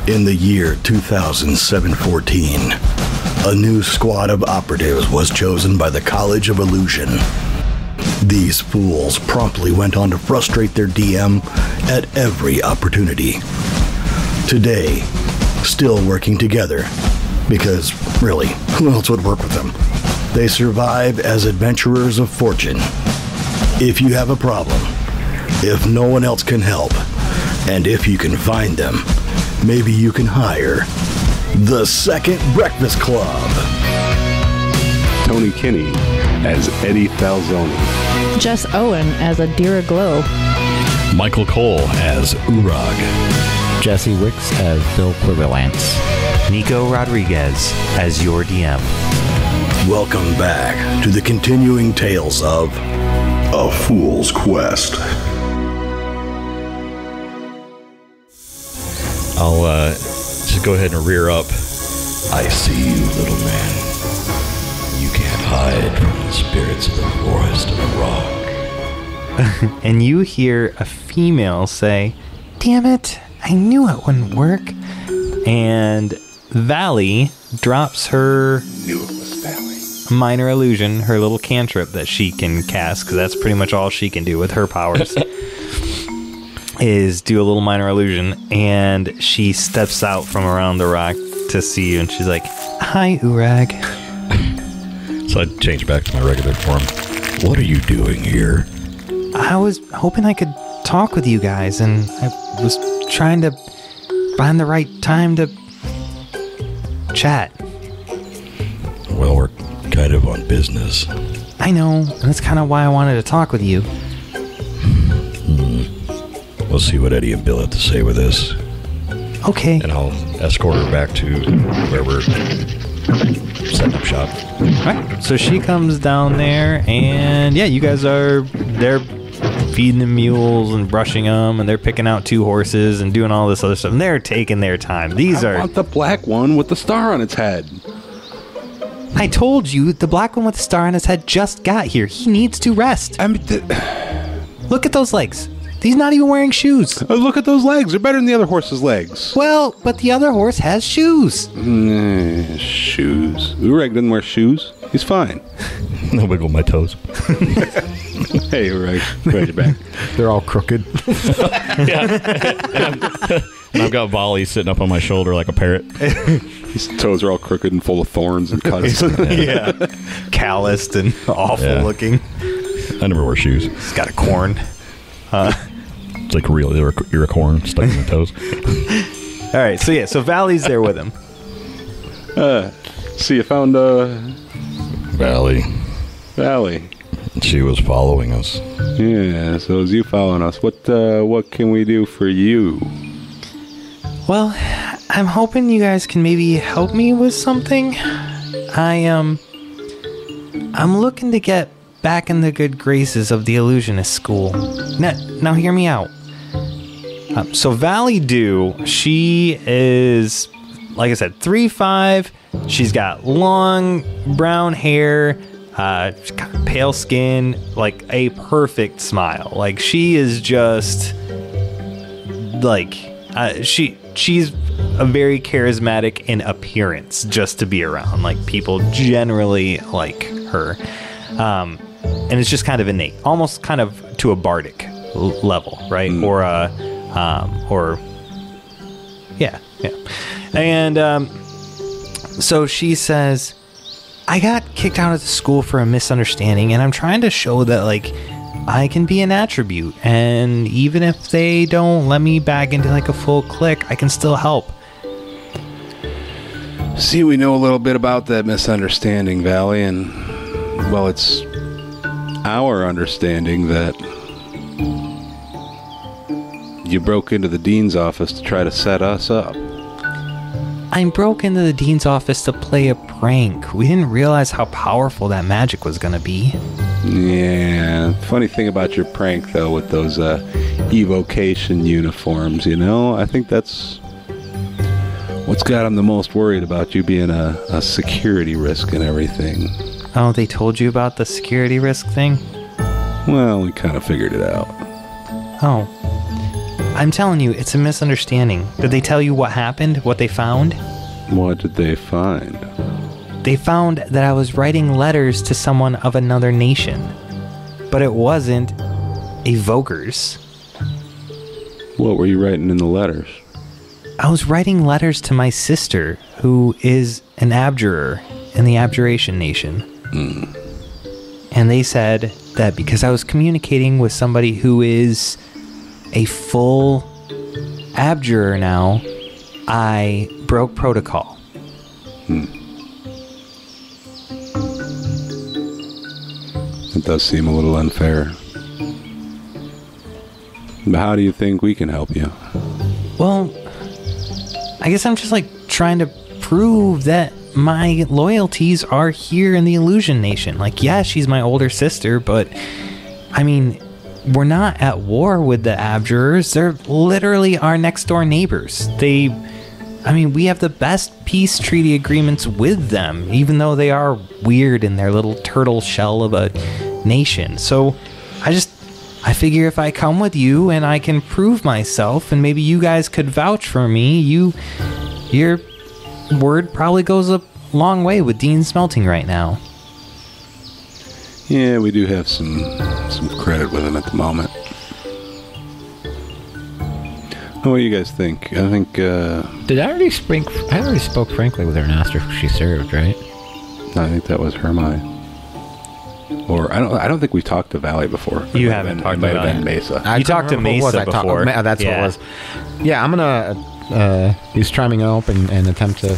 In the year 2007-14, a new squad of operatives was chosen by the College of Illusion. These fools promptly went on to frustrate their DM at every opportunity. Today, still working together, because really, who else would work with them? They survive as adventurers of fortune. If you have a problem, if no one else can help, and if you can find them, maybe you can hire the Second Breakfast Club. Tony Kinney as Eddie Falzone. Jess Owen as Adira Glow. Michael Cole as Uorag. Jesse Wicks as Bill Quiverlance. Nico Rodriguez as your DM. Welcome back to the continuing tales of A Fool's Quest. I'll just go ahead and rear up. I see you, little man. You can't hide from the spirits of the forest and the rock. And you hear a female say, "Damn it, I knew it wouldn't work." And Valley drops her minor illusion, her little cantrip that she can cast, because that's pretty much all she can do with her powers, is do a little minor illusion. And she steps out from around the rock to see you, and she's like, "Hi, Uorag." So I change back to my regular form. What are you doing here? I was hoping I could talk with you guys, and I was trying to find the right time to chat. Well, we're kind of on business. I know, and that's kind of why I wanted to talk with you. We'll see what Eddie and Bill have to say with this. Okay. And I'll escort her back to where we're setting up shop. Right. So she comes down there, and yeah, you guys they're feeding the mules and brushing them, and they're picking out 2 horses and doing all this other stuff. And they're taking their time. I want the black one with the star on its head. I told you, the black one with the star on his head just got here. He needs to rest. Look at those legs. He's not even wearing shoes. Look at those legs. They're better than the other horse's legs. Well, but the other horse has shoes. Shoes. Uorag doesn't wear shoes. He's fine. No wiggle my toes. Hey, Uorag. Glad you're back. They're all crooked. And I've got Volley sitting up on my shoulder like a parrot. His toes are all crooked and full of thorns and cuts. Yeah. Calloused and awful looking. I never wear shoes. He's got a corn. It's like real ear of corn stuck in my toes. All right, so Valley's there with him. So you found Valley. She was following us. Yeah, so is you following us? What can we do for you? Well, I'm hoping you guys can maybe help me with something. I'm looking to get back in the good graces of the illusionist school. Now hear me out. So Valley she is, like I said, 3'5". She's got long brown hair, she's got pale skin, like a perfect smile. Like she is just like she's a very charismatic in appearance just to be around. Like people generally like her. And it's just kind of innate, almost kind of to a bardic level, right? Yeah. And so she says, I got kicked out of the school for a misunderstanding, and I'm trying to show that, like, I can be an attribute, and even if they don't let me back into, like, a full clique, I can still help. See, we know a little bit about that misunderstanding, Valley, and, well, it's our understanding that you broke into the dean's office to try to set us up. I broke into the dean's office to play a prank. We didn't realize how powerful that magic was going to be. Yeah, funny thing about your prank, though, with those evocation uniforms, you know? I think that's what's got him the most worried about you being a security risk and everything. Oh, they told you about the security risk thing? Well, we kind of figured it out. Oh. I'm telling you, it's a misunderstanding. Did they tell you what happened? What they found? What did they find? They found that I was writing letters to someone of another nation. But it wasn't evokers. What were you writing in the letters? I was writing letters to my sister, who is an abjurer in the Abjuration Nation. And they said that because I was communicating with somebody who is a full abjurer now, I broke protocol. It does seem a little unfair. But how do you think we can help you? Well, I guess I'm just like trying to prove that my loyalties are here in the Illusion Nation. Like, yeah, she's my older sister, but I mean, we're not at war with the Abjurers. They're literally our next door neighbors. We have the best peace treaty agreements with them, even though they are weird in their little turtle shell of a nation. So I figure if I come with you and I can prove myself, and maybe you guys could vouch for me, your word probably goes a long way with Dean Smelting right now. Yeah, we do have some credit with him at the moment. What do you guys think? I think, Did I already speak? I already spoke frankly with her and asked her if she served, right? I think that was Hermione. Or I don't think we talked to Valley before. You haven't talked to Valley. Mesa. You talked to Mesa before. That's what it was. Yeah, I'm gonna use Charming Ope and attempt to.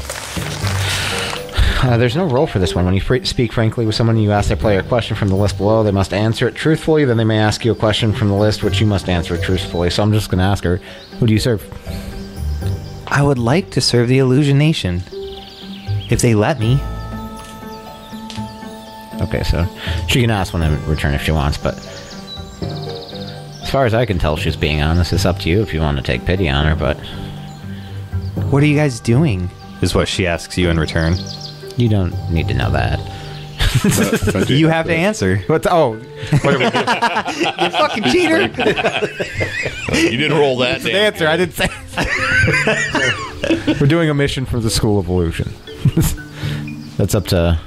There's no roll for this one. When you speak frankly with someone, you ask their player a question from the list below. They must answer it truthfully. Then they may ask you a question from the list, which you must answer truthfully. So I'm just going to ask her, who do you serve? I would like to serve the Illusion Nation, if they let me. Okay, so she can ask when I return if she wants, but as far as I can tell, she's being honest. It's up to you if you want to take pity on her, but... What are you guys doing? Is what she asks you in return. You don't need to know that. But you have to answer. What are we doing? You fucking cheater! You didn't roll that. The answer. I didn't say. We're doing a mission for the School of Illusion. That's up to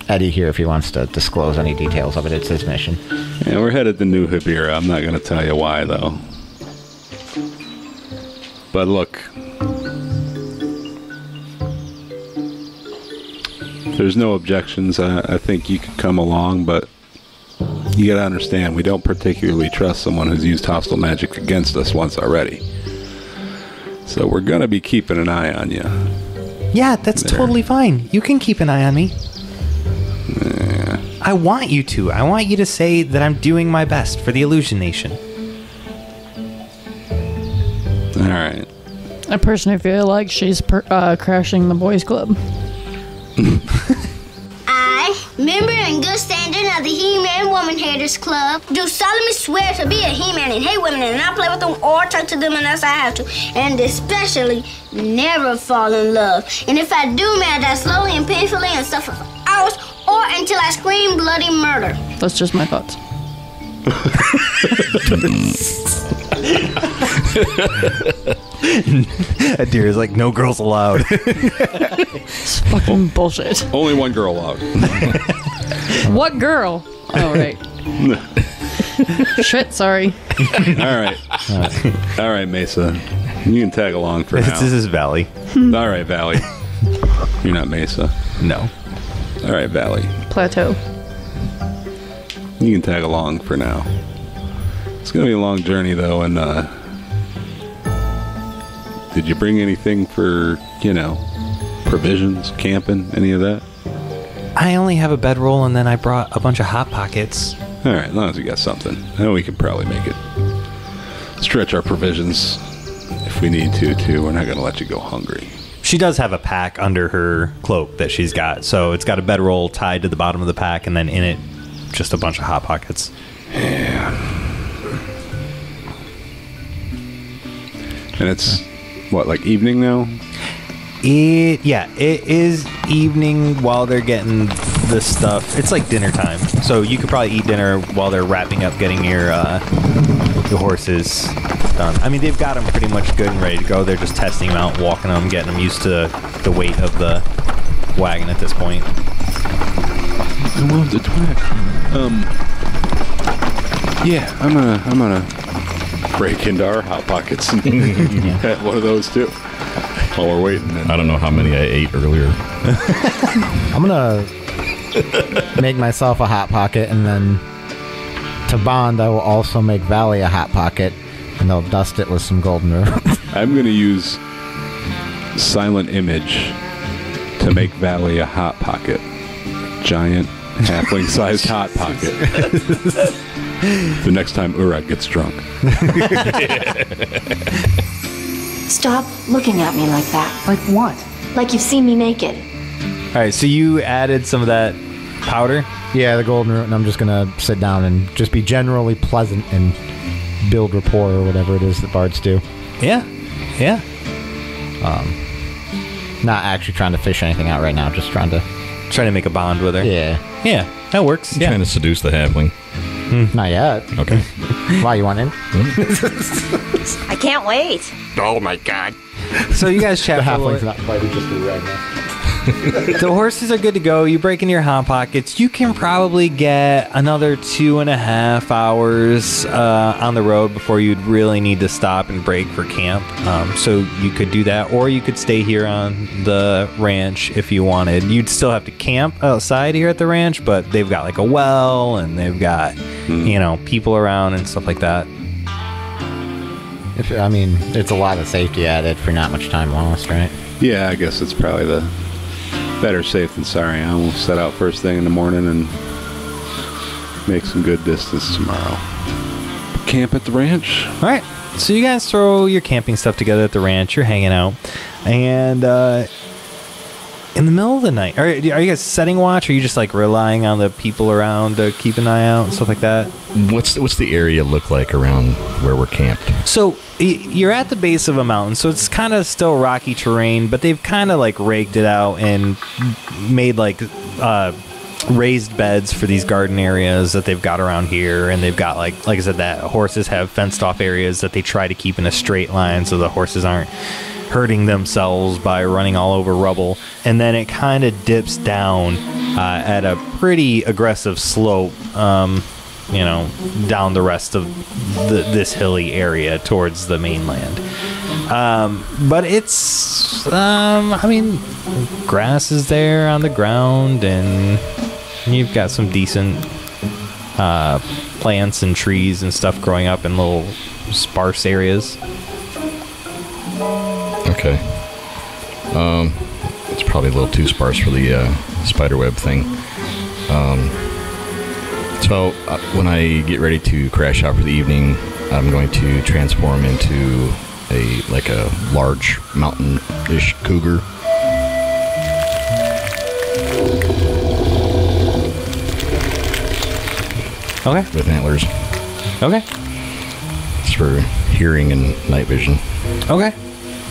Eddie here if he wants to disclose any details of it. It's his mission. Yeah, we're headed to New Hibira. I'm not going to tell you why, though. But look, there's no objections. I think you could come along, but you got to understand, we don't particularly trust someone who's used hostile magic against us once already. So we're going to be keeping an eye on you. Yeah, that's totally fine. You can keep an eye on me. Yeah. I want you to. I want you to say that I'm doing my best for the Illusion Nation. All right. I personally feel like she's crashing the boys' club. I, member and good standing of the He-Man Woman Haters Club, do solemnly swear to be a He-Man and hate women and not play with them or talk to them unless I have to, and especially never fall in love. And if I do, may I die slowly and painfully and suffer for hours or until I scream bloody murder. That's just my thoughts. Adira's like, no girls allowed. It's fucking bullshit. Only one girl allowed. What girl? Oh, right. Shit, sorry. All right, Mesa. You can tag along for now. This is Valley. All right, Valley. You're not Mesa. No. All right, Valley. Plateau. You can tag along for now. It's going to be a long journey, though, and, did you bring anything for, provisions, camping, any of that? I only have a bedroll, and then I brought a bunch of Hot Pockets. All right, as long as we got something. I know we can probably make it. Stretch our provisions if we need to, too. We're not going to let you go hungry. She does have a pack under her cloak that she's got, so it's got a bedroll tied to the bottom of the pack, and then in it, just a bunch of Hot Pockets. Yeah. And it's, what, like evening now? It is evening while they're getting this stuff. It's like dinner time, so you could probably eat dinner while they're wrapping up getting your horses stuff done. I mean, they've got them pretty much good and ready to go. They're just testing them out, walking them, getting them used to the weight of the wagon at this point. I love the twack. Yeah, I'm gonna break into our hot pockets and have one of those too while we're waiting. I don't know how many I ate earlier. I'm gonna make myself a hot pocket, and then to bond, I will also make Valley a hot pocket, and they'll dust it with some golden root. I'm gonna use silent image to make Valley a hot pocket, giant halfling-sized hot pocket. The next time Uorag gets drunk. Stop looking at me like that. Like what? Like you've seen me naked. All right, so you added some of that powder? Yeah, the golden root, and I'm just gonna sit down and just be generally pleasant and build rapport or whatever it is that bards do. Yeah. Not actually trying to fish anything out right now, just trying to make a bond with her. Yeah, that works. Trying to seduce the halfling. not yet. Okay. Why, you want in? I can't wait. Oh my god. So you guys chat The for a halfling's little. not quite just a right now. The horses are good to go. You break into your hot pockets. You can probably get another 2.5 hours on the road before you'd really need to stop and break for camp. So you could do that, or you could stay here on the ranch if you wanted. You'd still have to camp outside here at the ranch, but they've got like a well, and they've got people around and stuff like that. I mean, it's a lot of safety added for not much time lost, right? Yeah, I guess it's probably the better safe than sorry. I will set out first thing in the morning and make some good distance tomorrow. Camp at the ranch. All right. So you guys throw your camping stuff together at the ranch. You're hanging out. And in the middle of the night, are you guys setting watch? Or are you just like relying on the people around to keep an eye out and stuff like that? What's the area look like around where we're camped? So you're at the base of a mountain, so it's kind of still rocky terrain, but they've kind of like raked it out and made like raised beds for these garden areas that they've got around here. And they've got like I said, that horses have fenced off areas that they try to keep in a straight line so the horses aren't hurting themselves by running all over rubble. And then it kind of dips down at a pretty aggressive slope, down the rest of this hilly area towards the mainland. But it's, grass is there on the ground, and you've got some decent plants and trees and stuff growing up in little sparse areas. Okay. It's probably a little too sparse for the spiderweb thing. So when I get ready to crash out for the evening, I'm going to transform into a large mountain-ish cougar. Okay. With antlers. Okay. It's for hearing and night vision. Okay.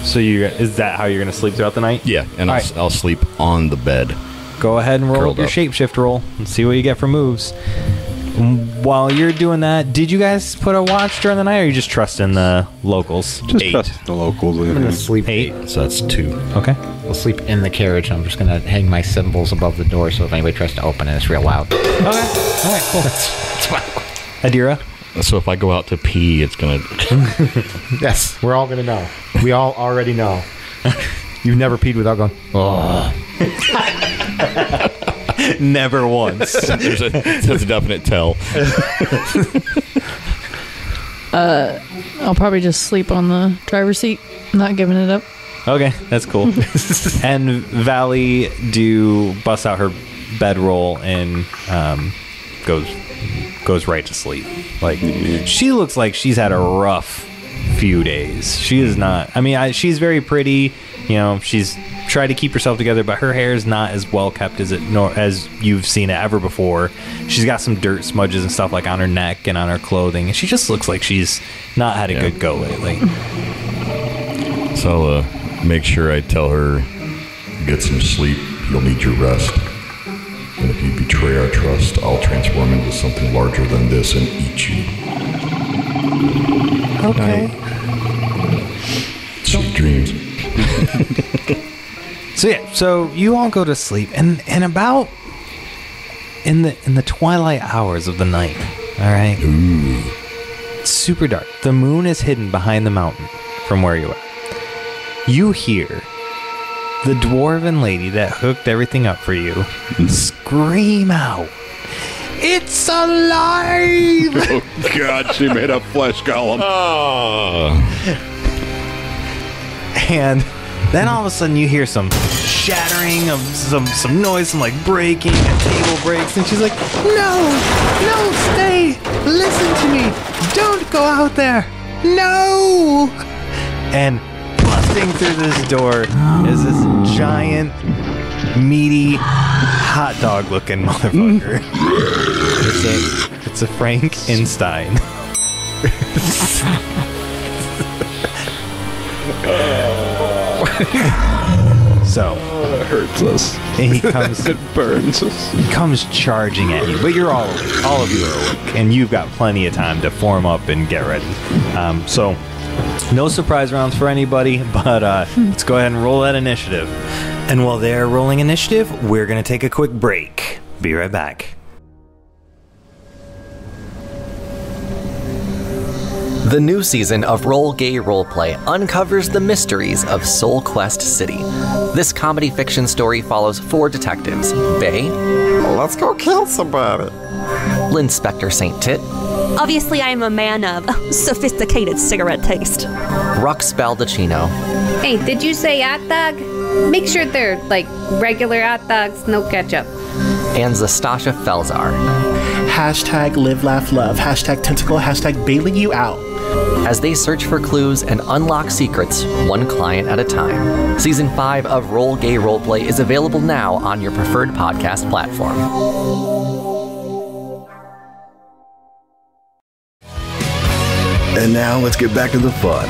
So is that how you're going to sleep throughout the night? Yeah, and I'll sleep on the bed. Go ahead and roll Curled your up. shapeshift roll and see what you get for moves. While you're doing that, did you guys put a watch during the night, or are you just trusting the locals? Just 8. trust the locals. I'm going to sleep. 8. So that's 2. Okay. I'll sleep in the carriage. I'm just going to hang my symbols above the door so if anybody tries to open it, it's real loud. Okay. All right, cool. Adira? So if I go out to pee, it's going to... Yes, we're all going to know. We all already know. You've never peed without going, oh. Never once. That's a definite tell. I'll probably just sleep on the driver's seat, not giving it up. Okay, that's cool. And Valley busts out her bedroll and goes right to sleep. Like, she looks like she's had a rough few days. She is not. I mean, she's very pretty. She's tried to keep herself together, but her hair is not as well kept as you've seen it ever before. She's got some dirt smudges and stuff like on her neck and on her clothing, and she just looks like she's not had a good go lately. So I'll make sure I tell her, get some sleep, you'll need your rest. And if you betray our trust, I'll transform into something larger than this and eat you. Okay. dreams. So you all go to sleep, and about in the twilight hours of the night. All right. Ooh. It's super dark. The moon is hidden behind the mountain from where you are. You hear the dwarven lady that hooked everything up for you scream out, "It's alive!" Oh, God, she made a flesh golem. And then all of a sudden you hear some shattering of some noise, some like breaking, a table breaks, and she's like, no, stay, listen to me, don't go out there, no. And busting through this door is this giant, meaty, hot dog looking motherfucker. It's a Frankenstein. So it hurts us. And he comes. It burns us. He comes charging at you, but you're all awake. All of you are awake, and you've got plenty of time to form up and get ready. So no surprise rounds for anybody, but let's go ahead and roll that initiative. And while they're rolling initiative, we're gonna take a quick break. Be right back. The new season of Roll Gay Roleplay uncovers the mysteries of Soul Quest City. This comedy fiction story follows 4 detectives: Bay, let's go kill somebody; Linspector Saint Tit, obviously I'm a man of sophisticated cigarette taste; Rux Baldacchino. Hey, did you say hot dog? Make sure they're like regular hot dogs, no ketchup. And Zastasha Felzar. Hashtag live, laugh, love. Hashtag tentacle. Hashtag bailing you out. As they search for clues and unlock secrets, one client at a time. Season 5 of Roll Gay Roleplay is available now on your preferred podcast platform. And now let's get back to the fun.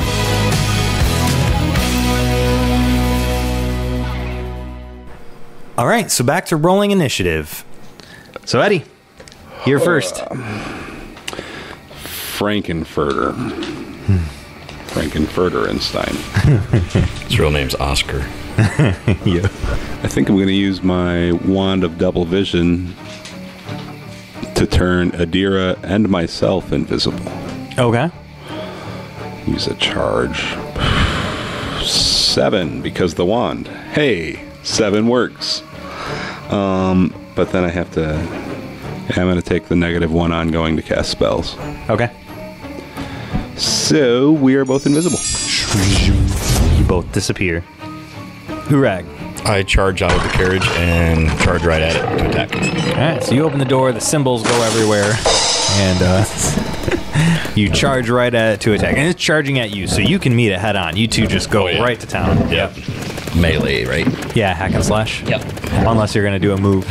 All right, so back to rolling initiative. So Eddie, you're first. Frankenfurter. Frankenfurter-Einstein. His real name's Oscar. Yeah. I think I'm going to use my wand of double vision to turn Adira and myself invisible. Okay. Use a charge. 7 because the wand. Hey, 7 works. But then I have to... I'm going to take the -1 ongoing to cast spells. Okay. So we are both invisible. You both disappear. Uorag. I charge out of the carriage and charge right at it to attack. Alright, so you open the door, the symbols go everywhere, and you charge right at it to attack. And it's charging at you, so you can meet it head on. You two just go right to town. Yep. Melee, right? Yeah, hack and slash. Yep. Unless you're going to do a move.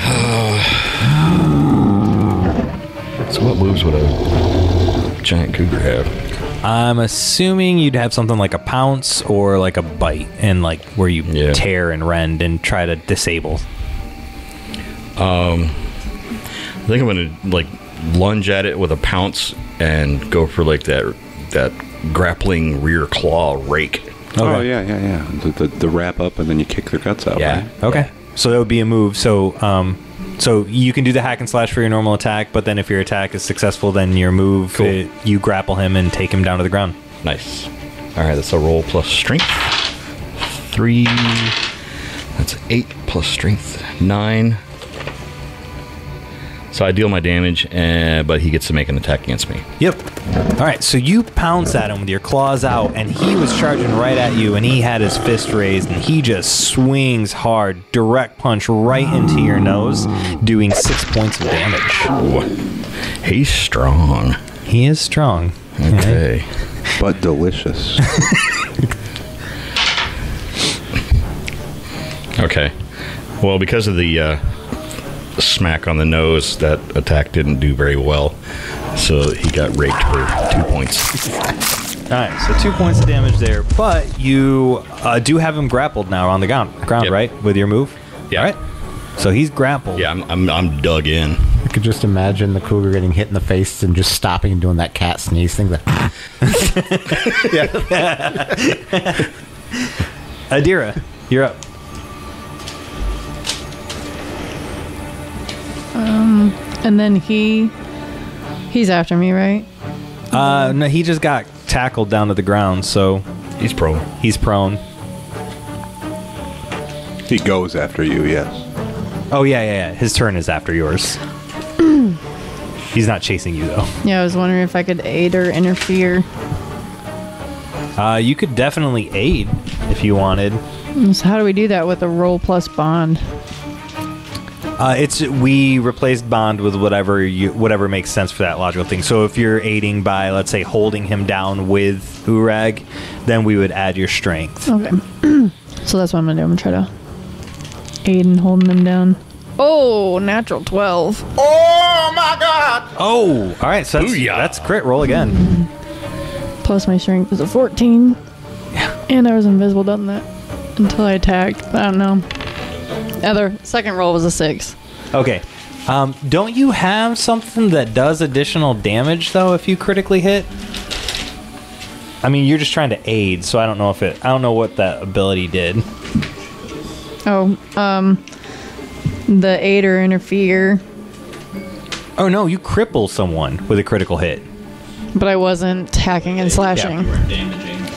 So what moves would a giant cougar have? I'm assuming you'd have something like a pounce or like a bite, and like where you tear and rend and try to disable. I think I'm gonna like lunge at it with a pounce and go for like that grappling rear claw rake. Okay. Oh yeah. The wrap up and then you kick their guts out. Yeah. Right? Okay. So that would be a move. So so you can do the hack and slash for your normal attack, but then if your attack is successful, then your move, you grapple him and take him down to the ground. Nice. All right, that's a roll plus strength. 3. That's 8 plus strength. 9. So I deal my damage, but he gets to make an attack against me. Yep. All right, so you pounce at him with your claws out, and he was charging right at you, and he had his fist raised, and he just swings hard, direct punch right into your nose, doing 6 points of damage. Ooh. He's strong. He is strong. Okay. But delicious. Okay. Well, because of the smack on the nose, that attack didn't do very well. So he got raked for 2 points. Alright, so 2 points of damage there. But you do have him grappled now on the ground, yep. Right? With your move? Yeah. Alright. So he's grappled. Yeah, I'm dug in. I could just imagine the cougar getting hit in the face and just stopping and doing that cat sneeze thing. Adira, you're up. And then he's after me, right? No, he just got tackled down to the ground, so he's prone. He's prone. He goes after you, yes. Oh, yeah. His turn is after yours. He's not chasing you, though. Yeah, I was wondering if I could aid or interfere. You could definitely aid if you wanted. So how do we do that with a roll plus bond? We replaced bond with whatever makes sense for that logical thing. So if you're aiding by, let's say, holding him down with Uorag, then we would add your strength. Okay. So that's what I'm gonna do. I'm gonna try to aid in holding them down. Oh, natural 12. Oh my god! Oh, all right. So that's crit. Roll again. Plus my strength is a 14. Yeah. And I was invisible, doesn't that? Until I attacked. But I don't know. Second roll was a 6. Okay. Don't you have something that does additional damage though if you critically hit? I mean, you're just trying to aid, so I don't know what that ability did. Oh, the aid or interfere. Oh no, you cripple someone with a critical hit. But I wasn't hacking and slashing.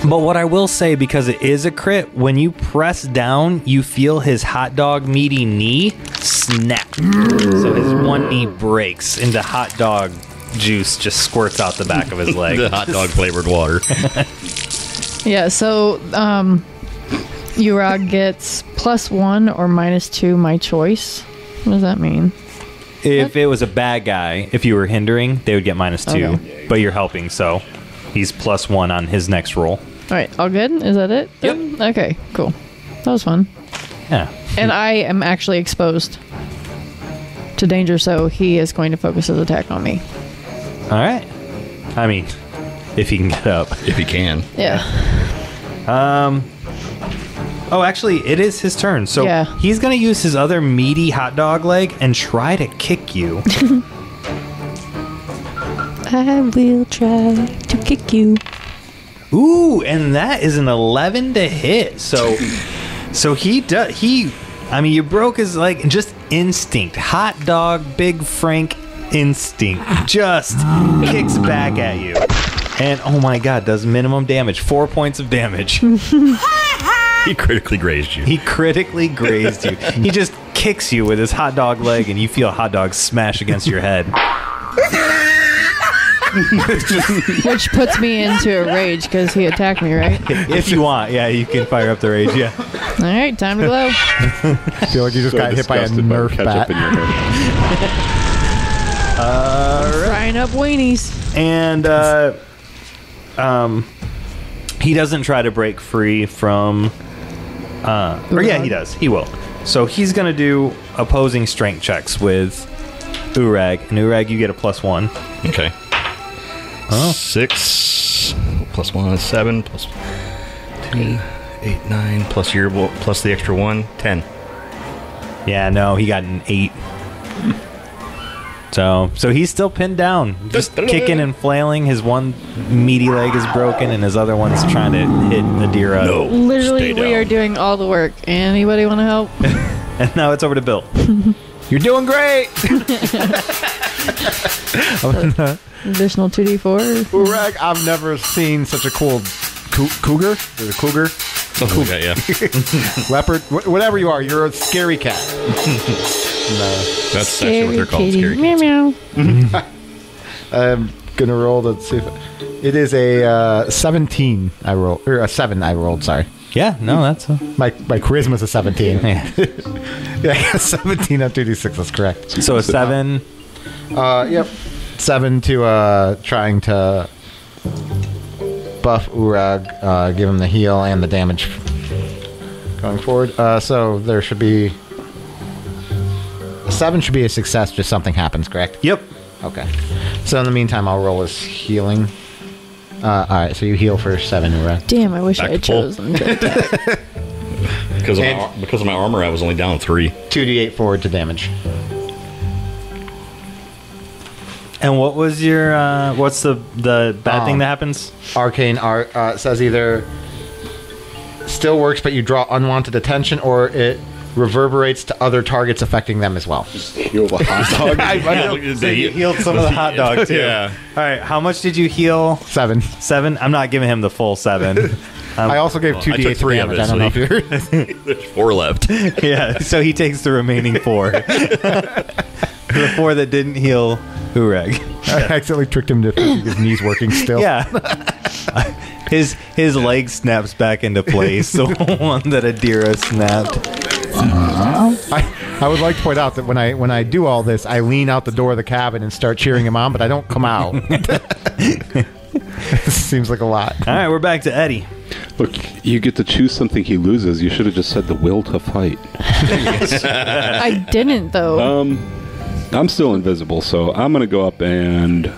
But what I will say, because it is a crit, when you press down, you feel his hot dog meaty knee snap. So his one knee breaks into hot dog juice just squirts out the back of his leg. The hot dog flavored water. Yeah, so Uorag gets +1 or -2, my choice. What does that mean? If it was a bad guy, if you were hindering, they would get -2. Okay. But you're helping, so he's +1 on his next roll. All right, all good? Is that it? Yep. Okay, cool. That was fun. Yeah. And I am actually exposed to danger, so he is going to focus his attack on me. All right. I mean, if he can get up. If he can. Yeah. Oh, actually, it is his turn. So he's going to use his other meaty hot dog leg and try to kick you. I will try to kick you. Ooh, and that is an 11 to hit. So I mean, you broke his leg. Just instinct. Hot dog, big Frank instinct. Just kicks back at you. And, oh my god, does minimum damage. 4 points of damage. He critically grazed you. He critically grazed you. He just kicks you with his hot dog leg, and you feel a hot dog smash against your head. Which puts me into a rage because he attacked me, right? If you want, yeah, you can fire up the rage, yeah. All right, time to glow. I feel like you just got hit by a Nerf bat. Frying up weenies. And he doesn't try to break free from or yeah, he does. He will. So he's gonna do opposing strength checks with Uorag. And Uorag, you get a +1. Okay. Oh. 6 +1 is 7 plus 2 8 9 plus the extra 1 10. Yeah, no, he got an 8. So he's still pinned down, just kicking and flailing. His one meaty leg is broken, and his other one's trying to hit Adira. No, literally, we are doing all the work. Anybody want to help? And now it's over to Bill. You're doing great. Additional 2d4. Uorag, I've never seen such a cool cougar. Is it a cougar? Something like that, yeah. Leopard, whatever you are, you're a scary cat. No, that's actually what they're called. Scary cats. Meow meow. I'm gonna roll to see if it is a 17. I roll or a 7. I rolled. Sorry. Yeah, no, that's my charisma's a 17. Yeah, yeah, 17 on 2d6. That's correct. So a 7. Yep, 7 to trying to buff Uorag, give him the heal and the damage going forward. So there should be 7 should be a success. Just something happens, correct? Yep. Okay. So in the meantime, I'll roll his healing. All right. So you heal for 7, Uorag. Damn, I wish I had chosen to attack. Because of my armor, I was only down 3. 2d8 forward to damage. And what was your what's the bad thing that happens? Arcane art says either still works, but you draw unwanted attention, or it reverberates to other targets affecting them as well. Just heal the hot dog. So you healed some of the hot dog too. Yeah. All right, how much did you heal? 7. 7. I'm not giving him the full 7. I also gave 2d8 3 damage. I don't know if you're... There's 4 left. Yeah, so he takes the remaining 4. The 4 that didn't heal Uorag. I accidentally tricked him to think his knees working still. Yeah. His leg snaps back into place. The one that Adira snapped. I would like to point out that when I do all this, I lean out the door of the cabin and start cheering him on, but I don't come out. Seems like a lot. All right, we're back to Eddie. Look, you get to choose something he loses. You should have just said the will to fight. I didn't, though. I'm still invisible, so I'm going to go up and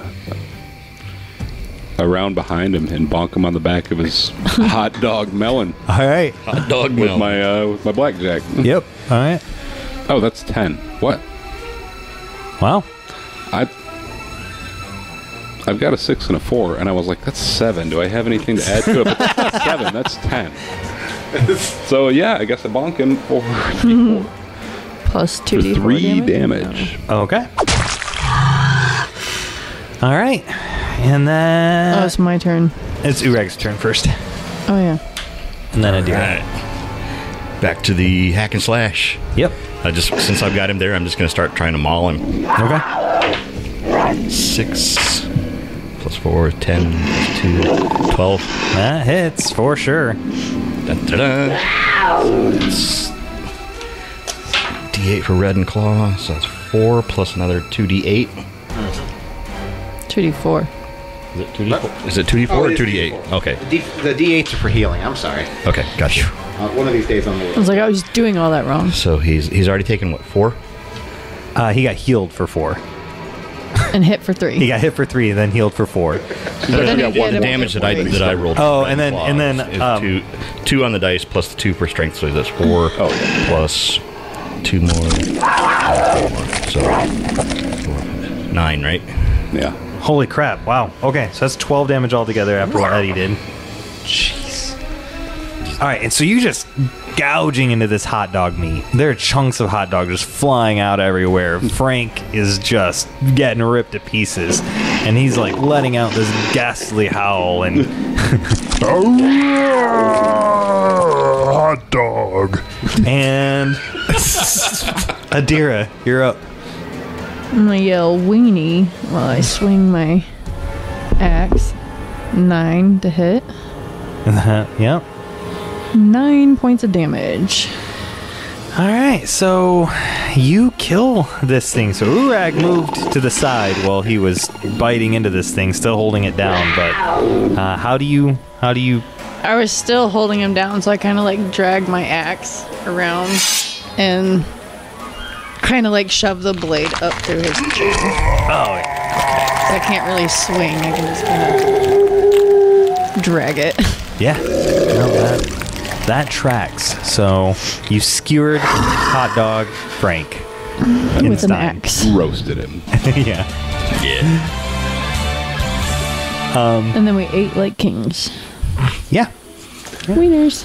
around behind him and bonk him on the back of his hot dog melon. All right. Hot dog melon. With my blackjack. Yep. All right. Oh, that's 10. What? Wow. I've got a 6 and a 4, and I was like, that's 7. Do I have anything to add to it? But that's not 7. That's 10. So, yeah, I guess I bonk him for 4. Plus 2d4 3 damage. Okay. All right. And then... Oh, it's my turn. It's Urag's turn first. Oh, yeah. And then Adira. Right. Back to the hack and slash. Yep. Since I've got him there, I'm just going to start trying to maul him. Okay. 6 plus 4, 10 plus 2, 12. That hits for sure. Da-da-da. It's D8 for red and claw, so that's 4 plus another 2d8. 2d4. Is it 2d4? Is it 2d4 or 2d8? Okay. The d8s are for healing. I'm sorry. Okay, gotcha. One of these days on the I was like, I was doing all that wrong. So he's already taken, what, 4? He got healed for 4. And hit for 3. He got hit for 3, then healed for 4. then got one damage that I rolled. Oh, and then is 2 on the dice plus the 2 for strength, so that's 4 plus 2 more. So 9, right? Yeah. Holy crap! Wow. Okay, so that's 12 damage altogether after what Eddie did. Jeez. All right, and so you just gouging into this hot dog meat. There are chunks of hot dog just flying out everywhere. Frank is just getting ripped to pieces, and he's like letting out this ghastly howl and hot dog. And Adira, you're up. I'm gonna yell weenie while I swing my axe. 9 to hit. Yep. 9 points of damage. All right, so you kill this thing. So Uorag moved to the side while he was biting into this thing, still holding it down. But how do you? I was still holding him down, so I kind of like dragged my axe around and kind of like shove the blade up through his chin. Oh, So I can't really swing. I can just kind of drag it. yeah. No, that tracks. So you skewered hot dog Frank with an axe. Roasted him. Yeah. And then we ate like kings. Yeah. Wieners.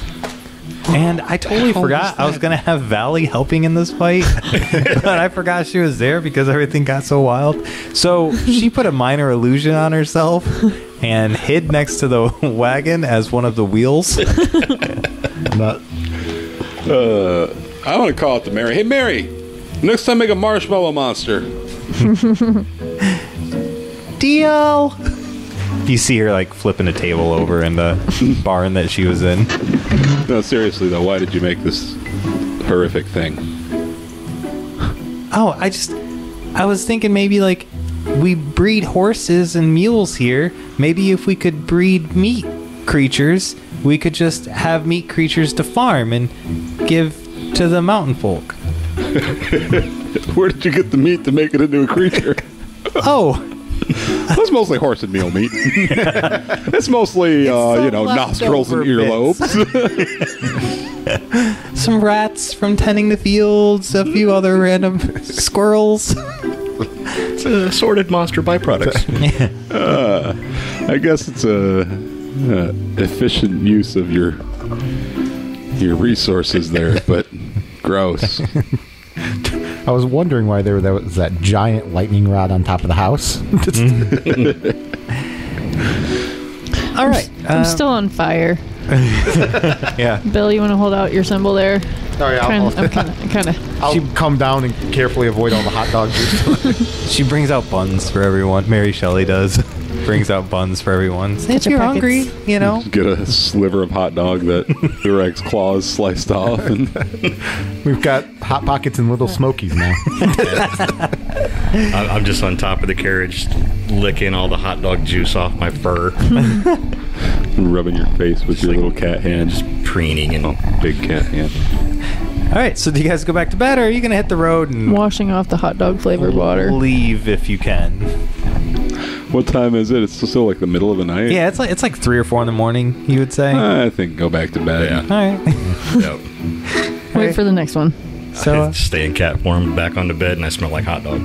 And I totally forgot I was going to have Valley helping in this fight. But I forgot she was there because everything got so wild. So she put a minor illusion on herself and hid next to the wagon as one of the wheels. I want to call it to Mary. Hey, Mary, next time make a marshmallow monster. Deal. You see her like flipping a table over in the barn that she was in. No, seriously though, why did you make this horrific thing? Oh, I was thinking maybe like we breed horses and mules here. Maybe if we could breed meat creatures, we could just have meat creatures to farm and give to the mountain folk. Where did you get the meat to make it into a creature? Oh. That's mostly horse and mule meat. It's mostly, nostrils and earlobes. Some rats from tending the fields, a few other random squirrels. It's assorted monster byproducts. I guess it's a efficient use of your your resources there, but gross. I was wondering why there was that giant lightning rod on top of the house. All right. I'm still on fire. Yeah. Bill, you want to hold out your symbol there? Oh, yeah, I'm kind of. I'll come down and carefully avoid all the hot dog juice. She brings out buns for everyone. Mary Shelley does. Brings out buns for everyone. If you're hungry, you know. Get a sliver of hot dog that Uorag's claws sliced off. And We've got Hot Pockets and Little Smokies now. I'm just on top of the carriage, licking all the hot dog juice off my fur. rubbing your face with your little cat hand. Just preening and big cat hand. All right, so do you guys go back to bed, or are you going to hit the road and washing off the hot dog flavored water? Leave if you can. What time is it? It's still like the middle of the night? Yeah, it's like 3 or 4 in the morning, you would say. I think go back to bed. Yeah. All right. Yep. Wait for the next one. So I stay in cat form, back onto bed, and I smell like hot dog.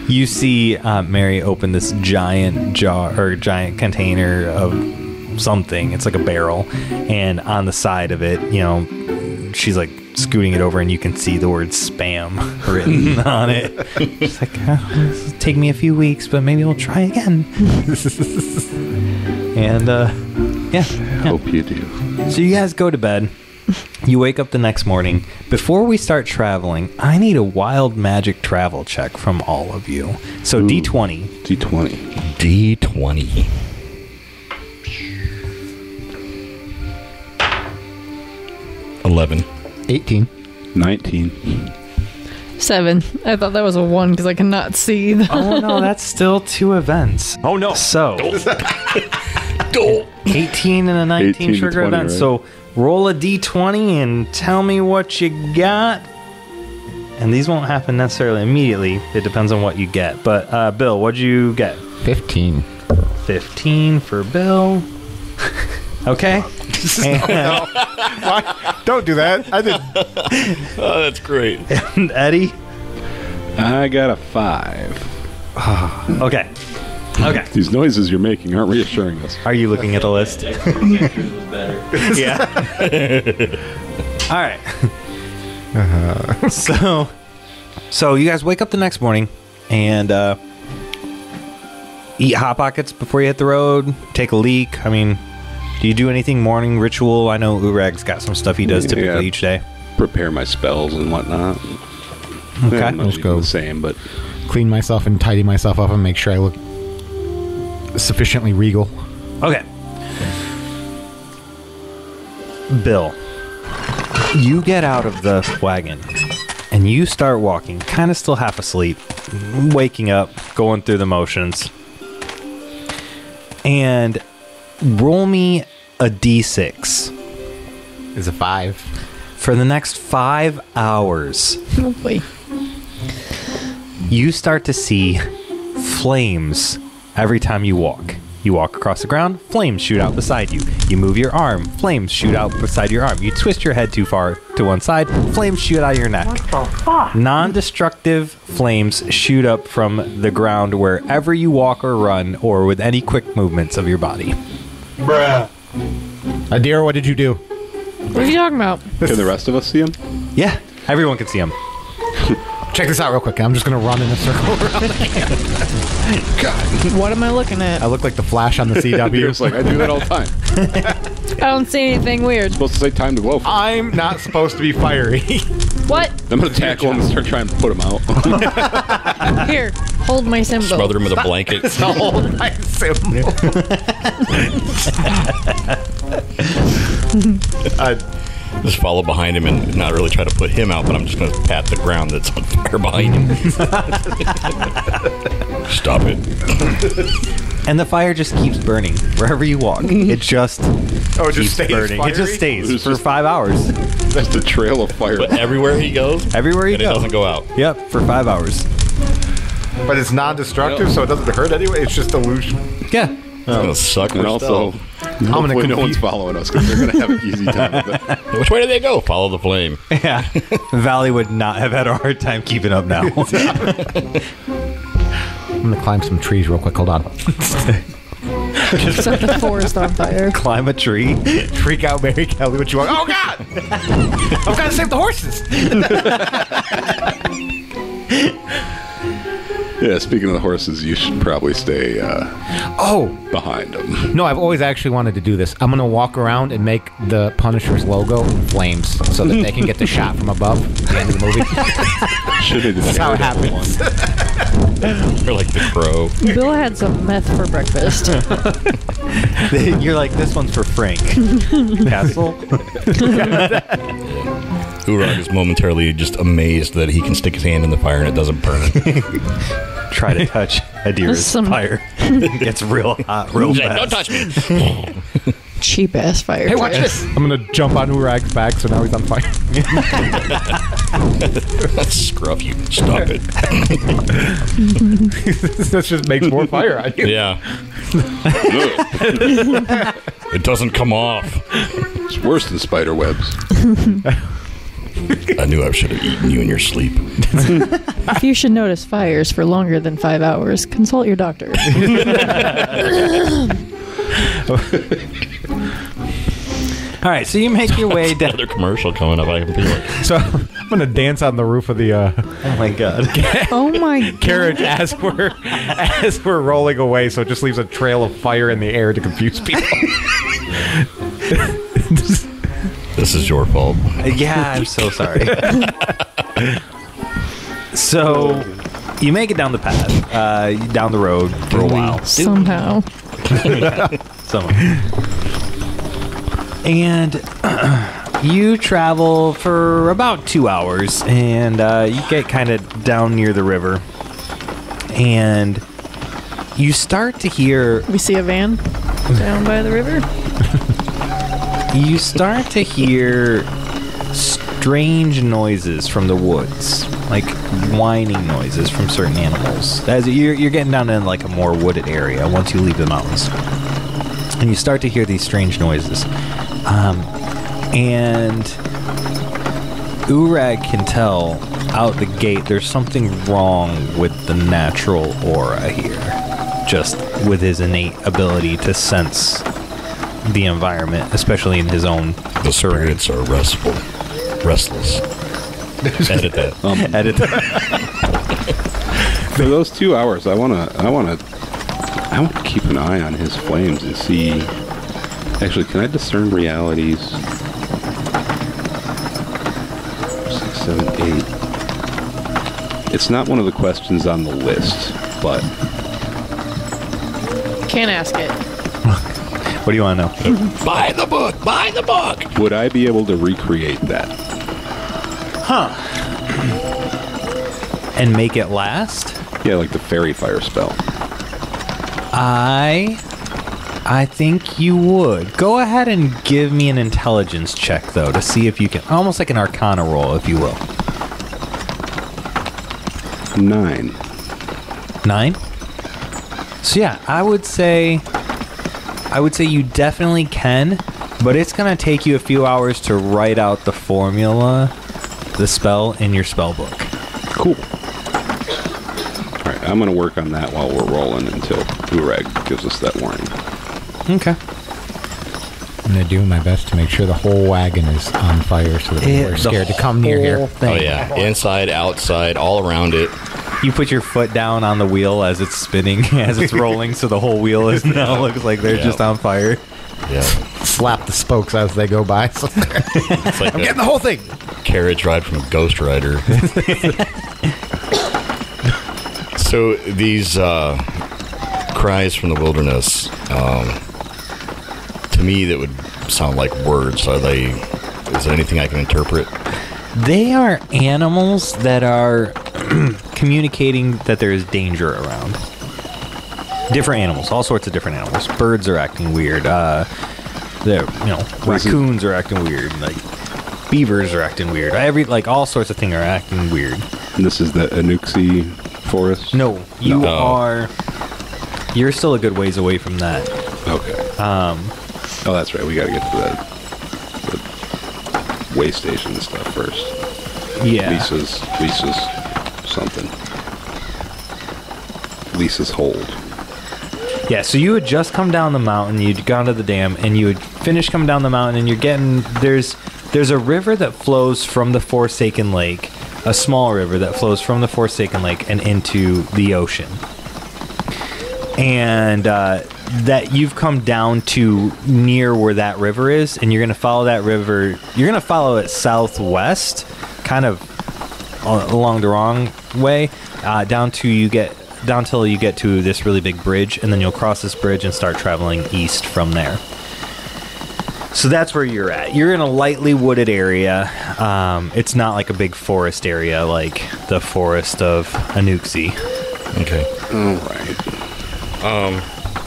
you see Mary open this giant jar or giant container of something. It's like a barrel, and on the side of it, you know, she's like scooting it over, and you can see the word spam written on it. She's like, this will take me a few weeks, but maybe we'll try again. And yeah. Hope you do. So you guys go to bed. You wake up the next morning. Before we start traveling, I need a wild magic travel check from all of you. So Ooh, D20. D20. 11. 18. 19. 7. I thought that was a 1 because I cannot see. Oh no, that's still 2 events. Oh no. So 18 and a 19 18 trigger 20, events. right? So roll a D20 and tell me what you got. And these won't happen necessarily immediately. It depends on what you get. But Bill, what'd you get? 15. 15 for Bill. Okay. No. Why? Don't do that. I did. Oh, that's great. And Eddie? I got a 5. Okay. Okay. These noises you're making aren't reassuring us. Are you looking at the list? Yeah. All right. So you guys wake up the next morning and eat Hot Pockets before you hit the road. Take a leak. I mean, do you do anything morning ritual? I know Uorag's got some stuff he does typically each day. Prepare my spells and whatnot. Okay. I'm not Let's go. the same, but Clean myself and tidy myself up and make sure I look sufficiently regal. Okay. Bill, you get out of the wagon and you start walking, kind of still half asleep, waking up, going through the motions. And roll me a d6. Is a 5. For the next 5 hours, Oh boy. you start to see flames every time you walk. You walk across the ground, flames shoot out beside you. You move your arm, flames shoot out beside your arm. You twist your head too far to one side, flames shoot out of your neck. What the fuck? Non-destructive flames shoot up from the ground wherever you walk or run, or with any quick movements of your body. Bruh. Adira, what did you do? What are you talking about? can the rest of us see him? Yeah, everyone can see them. Check this out real quick. I'm just going to run in a circle around God. What am I looking at? I look like the Flash on the CW. It's like, I do that all the time. I don't see anything weird. Supposed to say time to glow. I'm not supposed to be fiery. What? I'm going to tackle him and start trying to put him out. Here, hold my symbol. Smother him with a blanket. Hold my symbol. Just follow behind him and not really try to put him out, but I'm just going to pat the ground that's on fire behind him. Stop it. And the fire just keeps burning wherever you walk. It just keeps stays burning. fiery? It just stays It's for just- 5 hours. That's the trail of fire. But everywhere he goes, Everywhere you and go. it doesn't go out. Yep, for 5 hours. But it's non-destructive, so it doesn't hurt anyway. It's just illusion. Yeah. It's going to suck And for also, stealth. hopefully no one's following us because they're going to have an easy time with it. Which way do they go? Follow the flame. Yeah. Valley would not have had a hard time keeping up now. I'm going to climb some trees real quick. Hold on. Set the forest on fire. Climb a tree. Freak out Mary Kelly when you walk. Oh, God! I've got to save the horses! Yeah, speaking of the horses, you should probably stay behind them. No, I've always actually wanted to do this. I'm going to walk around and make the Punisher's logo in flames so that they can get the shot from above at the end of the movie. That's how it happens. Or like the Crow. Bill had some meth for breakfast. You're like, this one's for Frank. Castle. Uorag is momentarily just amazed that he can stick his hand in the fire and it doesn't burn. Try to touch Adira's fire. It's real hot, real fast. Don't touch me. Cheap ass fire. Hey, watch this! I'm going to jump on Uorag's back so now he's on fire. Scruff you. Stop it. This just makes more fire on you. Yeah. It doesn't come off. It's worse than spider webs. I knew I should have eaten you in your sleep. If you should notice fires for longer than 5 hours, consult your doctor. All right, so you make your way down. Another commercial coming up. I can feel it. So I'm going to dance on the roof of the Oh my god. Oh my god. carriage as we're rolling away, so it just leaves a trail of fire in the air to confuse people. This is your fault. Yeah, I'm so sorry. So you make it down the path, down the road for a while. Somehow. And you travel for about 2 hours, and you get kind of down near the river, and you start to hear... We see a van down by the river. You start to hear strange noises from the woods, like whining noises from certain animals. As you're getting down in like a more wooded area once you leave the mountains, and you start to hear these strange noises. And Uorag can tell out the gate there's something wrong with the natural aura here, just with his innate ability to sense the environment, especially in his own. The spirits are restless. Edit that. Edit that. For those 2 hours, I want to keep an eye on his flames and see. Actually, can I discern realities? 6, 7, 8. It's not one of the questions on the list, but Can't ask it. What do you want to know? Buy the book! Buy the book! would I be able to recreate that? Huh. And make it last? Yeah, like the fairy fire spell. I think you would. Go ahead and give me an intelligence check, though, to see if you can... Almost like an arcana roll, if you will. 9. 9? So yeah, I would say you definitely can, but it's going to take you a few hours to write out the formula, the spell, in your spell book. Cool. Alright, I'm going to work on that while we're rolling until Uorag gives us that warning. Okay. I'm going to do my best to make sure the whole wagon is on fire so that people are scared to come near here. Oh, yeah. Inside, outside, all around it. You put your foot down on the wheel as it's spinning, as it's rolling, so the whole wheel is now looks like they're just on fire. Yeah. Slap the spokes as they go by. It's like I'm getting the whole thing. Carriage ride from Ghost Rider. So these cries from the wilderness, to me, that would sound like words. Are they? Is there anything I can interpret? They are animals that are communicating that there is danger around. Different animals, all sorts of different animals. Birds are acting weird. Raccoons are acting weird. Like beavers are acting weird. All sorts of things are acting weird. And this is the Anuxi forest? No, you are. You're still a good ways away from that. Okay. Oh, that's right. We gotta get to the way station and stuff first. Yeah. Lisa's something. Lisa's hold. Yeah, so you had just come down the mountain, you'd gone to the dam, and you had finished coming down the mountain, and you're getting... There's a river that flows from the Forsaken Lake, a small river that flows from the Forsaken Lake and into the ocean. And that you've come down to near where that river is, and you're going to follow that river. You're going to follow it southwest, kind of along the wrong way, down till you get to this really big bridge, and then you'll cross this bridge and start traveling east from there. So that's where you're at. You're in a lightly wooded area. It's not like a big forest area like the forest of Anuxi. Okay. All right.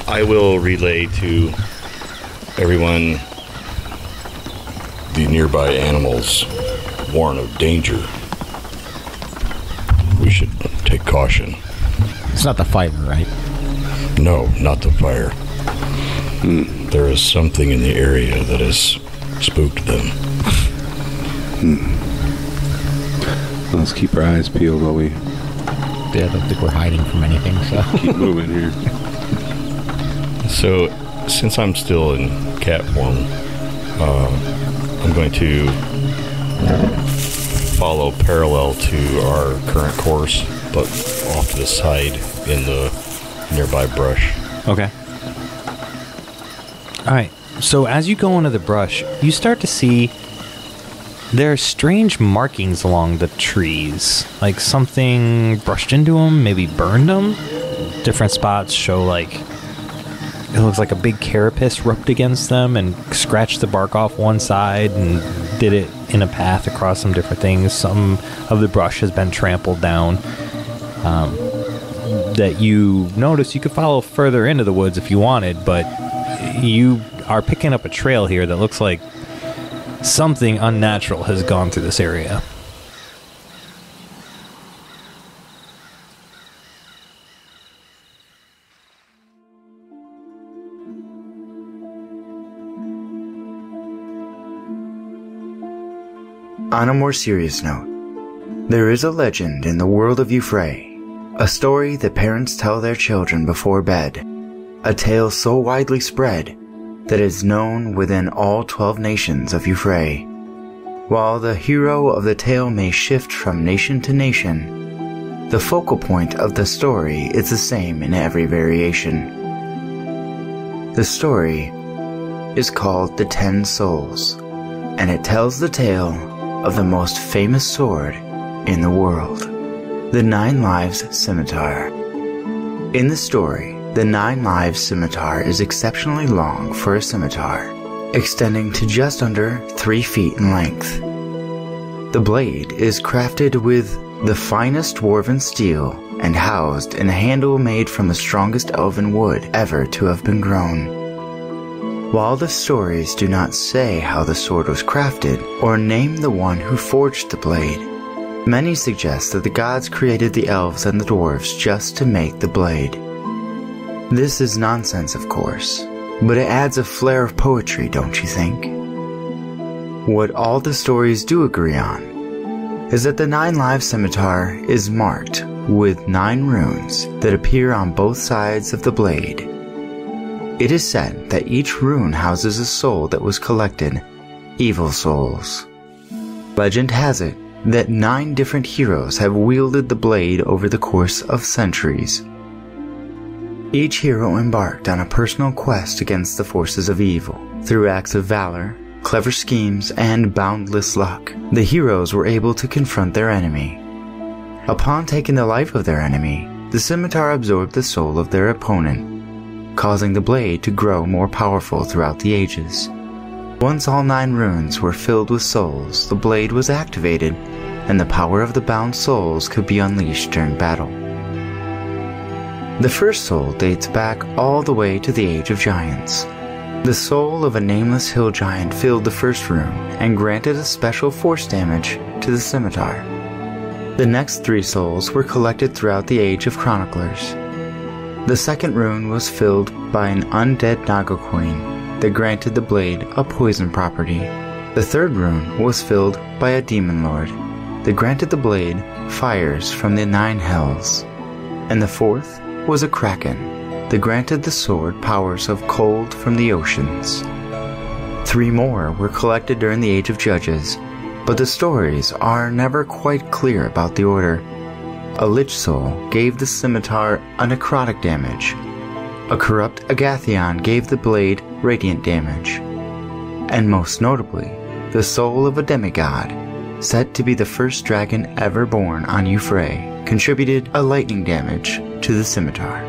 I will relay to everyone the nearby animals warn of danger. We should take caution. It's not the fire, right? No, not the fire. There is something in the area that has spooked them. Let's keep our eyes peeled while we... Yeah, I don't think we're hiding from anything, so... keep moving here. So, since I'm still in cat form, I'm going to follow parallel to our current course, but off to the side in the nearby brush. Okay. Alright, so as you go into the brush, you start to see there are strange markings along the trees. Like something brushed into them, maybe burned them. Different spots show like... It looks like a big carapace rubbed against them and scratched the bark off one side and did it in a path across some different things. Some of the brush has been trampled down. That you notice you could follow further into the woods if you wanted, but you are picking up a trail here that looks like something unnatural has gone through this area. On a more serious note, there is a legend in the world of Euphrae, a story that parents tell their children before bed, a tale so widely spread that it is known within all 12 nations of Euphrae. While the hero of the tale may shift from nation to nation, the focal point of the story is the same in every variation. The story is called The 10 Souls, and it tells the tale of the most famous sword in the world, the 9 Lives Scimitar. In the story, the 9 Lives Scimitar is exceptionally long for a scimitar, extending to just under 3 feet in length. The blade is crafted with the finest dwarven steel and housed in a handle made from the strongest elven wood ever to have been grown. While the stories do not say how the sword was crafted or name the one who forged the blade, many suggest that the gods created the elves and the dwarves just to make the blade. This is nonsense, of course, but it adds a flair of poetry, don't you think? What all the stories do agree on is that the 9 Lives Scimitar is marked with 9 runes that appear on both sides of the blade. It is said that each rune houses a soul that was collected, evil souls. Legend has it that 9 different heroes have wielded the blade over the course of centuries. Each hero embarked on a personal quest against the forces of evil. Through acts of valor, clever schemes, and boundless luck, the heroes were able to confront their enemy. Upon taking the life of their enemy, the scimitar absorbed the soul of their opponent, causing the blade to grow more powerful throughout the ages. Once all 9 runes were filled with souls, the blade was activated, and the power of the bound souls could be unleashed during battle. The first soul dates back all the way to the Age of Giants. The soul of a nameless hill giant filled the first rune and granted a special force damage to the scimitar. The next 3 souls were collected throughout the Age of Chroniclers. The second rune was filled by an undead Naga Queen that granted the blade a poison property. The third rune was filled by a Demon Lord that granted the blade fires from the 9 hells. And the fourth was a Kraken that granted the sword powers of cold from the oceans. 3 more were collected during the Age of Judges, but the stories are never quite clear about the order. A Lich Soul gave the scimitar a necrotic damage. A corrupt Agathion gave the blade radiant damage. And most notably, the soul of a demigod, said to be the first dragon ever born on Euphrae, contributed a lightning damage to the scimitar.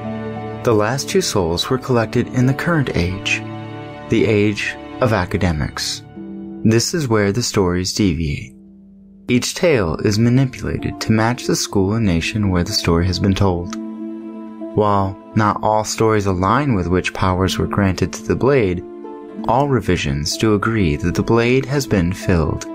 The last 2 souls were collected in the current age, the Age of Academics. This is where the stories deviate. Each tale is manipulated to match the school and nation where the story has been told. While not all stories align with which powers were granted to the blade, all revisions do agree that the blade has been filled.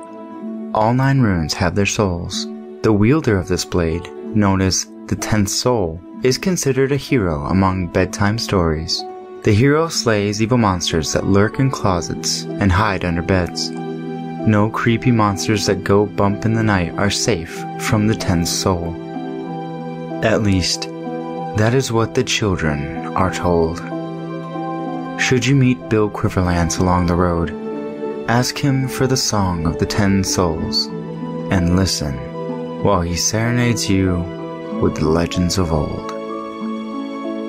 All 9 runes have their souls. The wielder of this blade, known as the 10th Soul, is considered a hero among bedtime stories. The hero slays evil monsters that lurk in closets and hide under beds. No creepy monsters that go bump in the night are safe from the 10th Soul. At least, that is what the children are told. Should you meet Bill Quiverlance along the road, ask him for the Song of the 10 Souls, and listen while he serenades you with the legends of old.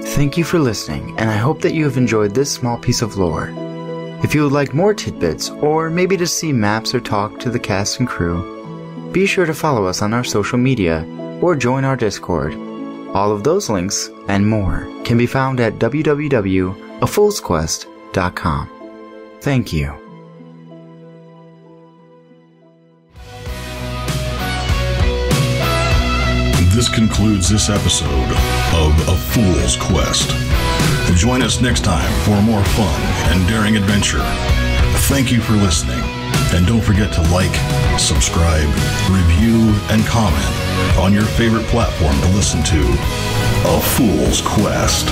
Thank you for listening, and I hope that you have enjoyed this small piece of lore. If you would like more tidbits, or maybe to see maps or talk to the cast and crew, be sure to follow us on our social media, or join our Discord. All of those links, and more, can be found at www.afoolsquest.com. Thank you. This concludes this episode of A Fool's Quest. Join us next time for more fun and daring adventure. Thank you for listening, and don't forget to like, subscribe, review, and comment on your favorite platform to listen to A Fool's Quest.